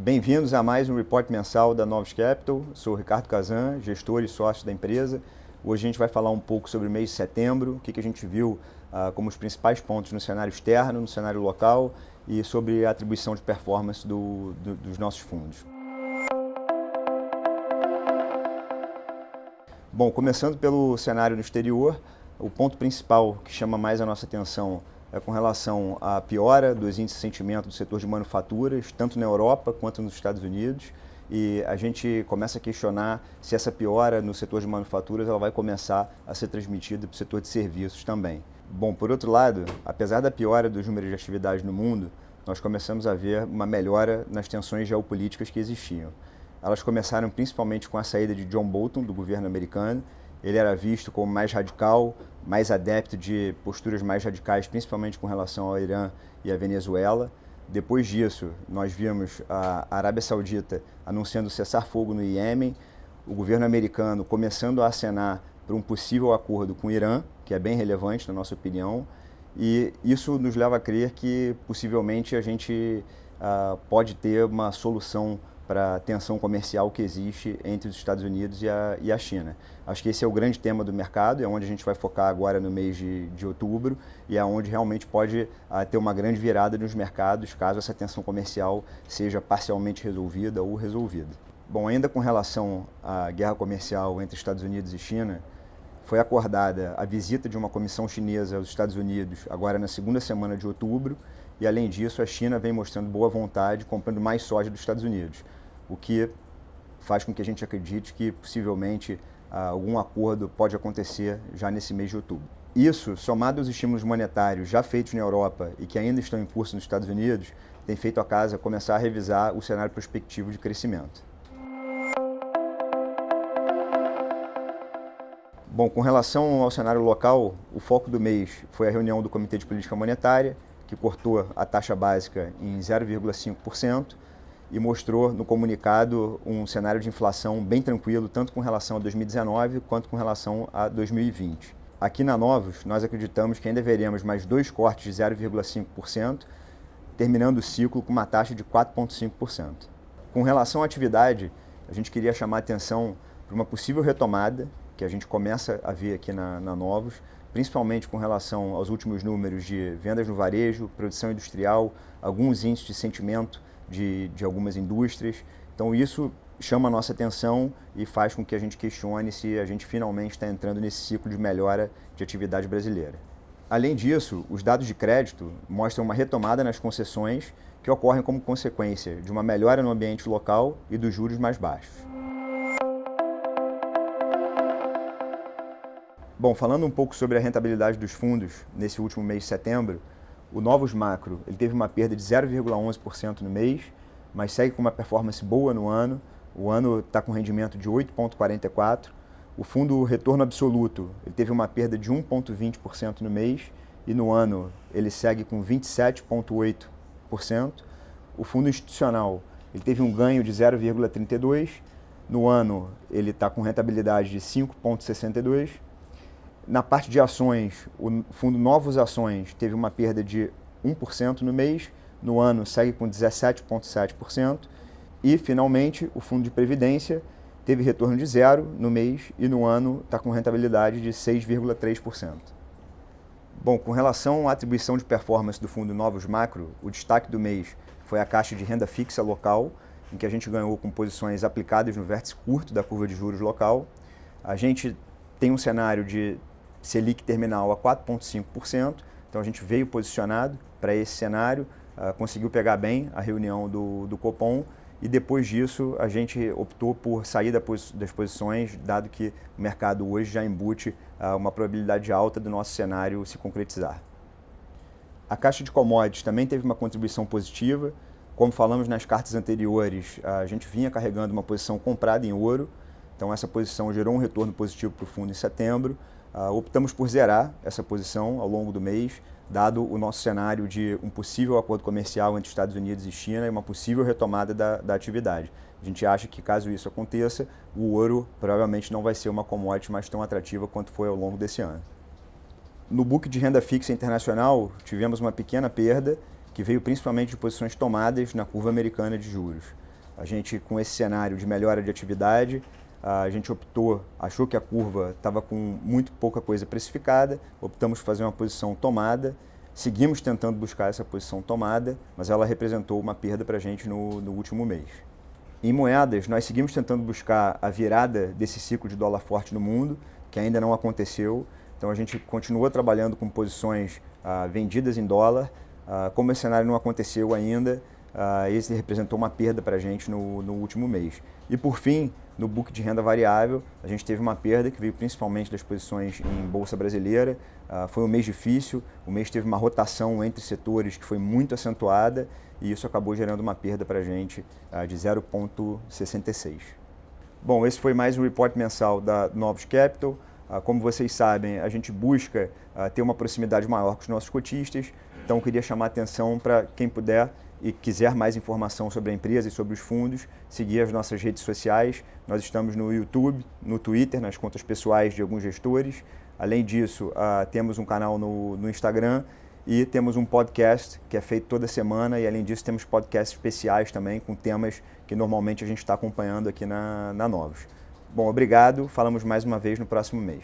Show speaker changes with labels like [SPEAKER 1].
[SPEAKER 1] Bem-vindos a mais um report mensal da Novos Capital. Sou o Ricardo Kazan, gestor e sócio da empresa. Hoje a gente vai falar um pouco sobre o mês de setembro, o que a gente viu como os principais pontos no cenário externo, no cenário local e sobre a atribuição de performance dos nossos fundos. Bom, começando pelo cenário no exterior, o ponto principal que chama mais a nossa atenção é com relação à piora dos índices de sentimento do setor de manufaturas, tanto na Europa quanto nos Estados Unidos. E a gente começa a questionar se essa piora no setor de manufaturas ela vai começar a ser transmitida para o setor de serviços também. Bom, por outro lado, apesar da piora dos números de atividade no mundo, nós começamos a ver uma melhora nas tensões geopolíticas que existiam. Elas começaram principalmente com a saída de John Bolton do governo americano. Ele era visto como mais radical, mais adepto de posturas mais radicais, principalmente com relação ao Irã e à Venezuela. Depois disso, nós vimos a Arábia Saudita anunciando cessar-fogo no Iêmen, o governo americano começando a acenar para um possível acordo com o Irã, que é bem relevante na nossa opinião, e isso nos leva a crer que possivelmente a gente pode ter uma solução para a tensão comercial que existe entre os Estados Unidos e a China. Acho que esse é o grande tema do mercado, é onde a gente vai focar agora no mês de outubro e é onde realmente pode ter uma grande virada nos mercados caso essa tensão comercial seja parcialmente resolvida ou resolvida. Bom, ainda com relação à guerra comercial entre Estados Unidos e China, foi acordada a visita de uma comissão chinesa aos Estados Unidos agora na segunda semana de outubro e, além disso, a China vem mostrando boa vontade comprando mais soja dos Estados Unidos, o que faz com que a gente acredite que possivelmente algum acordo pode acontecer já nesse mês de outubro. Isso, somado aos estímulos monetários já feitos na Europa e que ainda estão em curso nos Estados Unidos, tem feito a casa começar a revisar o cenário prospectivo de crescimento. Bom, com relação ao cenário local, o foco do mês foi a reunião do Comitê de Política Monetária, que cortou a taxa básica em 0,5% e mostrou no comunicado um cenário de inflação bem tranquilo, tanto com relação a 2019 quanto com relação a 2020. Aqui na Novos, nós acreditamos que ainda veremos mais 2 cortes de 0,5%, terminando o ciclo com uma taxa de 4,5%. Com relação à atividade, a gente queria chamar a atenção para uma possível retomada que a gente começa a ver aqui na Novos, principalmente com relação aos últimos números de vendas no varejo, produção industrial, alguns índices de sentimento de algumas indústrias. Então isso chama a nossa atenção e faz com que a gente questione se a gente finalmente está entrando nesse ciclo de melhora de atividade brasileira. Além disso, os dados de crédito mostram uma retomada nas concessões que ocorrem como consequência de uma melhora no ambiente local e dos juros mais baixos. Bom, falando um pouco sobre a rentabilidade dos fundos nesse último mês de setembro, o Novos Macro ele teve uma perda de 0,11% no mês, mas segue com uma performance boa no ano. O ano está com rendimento de 8,44%. O fundo Retorno Absoluto ele teve uma perda de 1,20% no mês e no ano ele segue com 27,8%. O fundo institucional ele teve um ganho de 0,32%. No ano ele está com rentabilidade de 5,62%. Na parte de ações, o fundo Novos Ações teve uma perda de 1% no mês, no ano segue com 17,7%. E, finalmente, o fundo de previdência teve retorno de 0 no mês e no ano está com rentabilidade de 6,3%. Bom, com relação à atribuição de performance do fundo Novos Macro, o destaque do mês foi a caixa de renda fixa local, em que a gente ganhou com posições aplicadas no vértice curto da curva de juros local. A gente tem um cenário de Selic terminal a 4,5%, então a gente veio posicionado para esse cenário, conseguiu pegar bem a reunião do Copom e depois disso a gente optou por sair das posições, dado que o mercado hoje já embute uma probabilidade alta do nosso cenário se concretizar. A caixa de commodities também teve uma contribuição positiva, como falamos nas cartas anteriores, a gente vinha carregando uma posição comprada em ouro, então essa posição gerou um retorno positivo para o fundo em setembro. Optamos por zerar essa posição ao longo do mês, dado o nosso cenário de um possível acordo comercial entre Estados Unidos e China e uma possível retomada da atividade. A gente acha que, caso isso aconteça, o ouro provavelmente não vai ser uma commodity mais tão atrativa quanto foi ao longo desse ano. No book de renda fixa internacional, tivemos uma pequena perda, que veio principalmente de posições tomadas na curva americana de juros. A gente, com esse cenário de melhora de atividade, a gente achou que a curva estava com muito pouca coisa precificada, optamos por fazer uma posição tomada, seguimos tentando buscar essa posição tomada, mas ela representou uma perda para a gente no último mês. Em moedas, nós seguimos tentando buscar a virada desse ciclo de dólar forte no mundo, que ainda não aconteceu. Então a gente continua trabalhando com posições vendidas em dólar. Como esse cenário não aconteceu ainda, esse representou uma perda para a gente no último mês. E por fim, no book de renda variável, a gente teve uma perda que veio principalmente das posições em Bolsa Brasileira. Foi um mês difícil, o mês teve uma rotação entre setores que foi muito acentuada e isso acabou gerando uma perda para a gente de 0,66. Bom, esse foi mais um report mensal da Novos Capital. Como vocês sabem, a gente busca ter uma proximidade maior com os nossos cotistas, então eu queria chamar a atenção para quem puder e quiser mais informação sobre a empresa e sobre os fundos, seguir as nossas redes sociais. Nós estamos no YouTube, no Twitter, nas contas pessoais de alguns gestores. Além disso, temos um canal no Instagram e temos um podcast que é feito toda semana e, além disso, temos podcasts especiais também com temas que normalmente a gente está acompanhando aqui na Novos. Bom, obrigado. Falamos mais uma vez no próximo mês.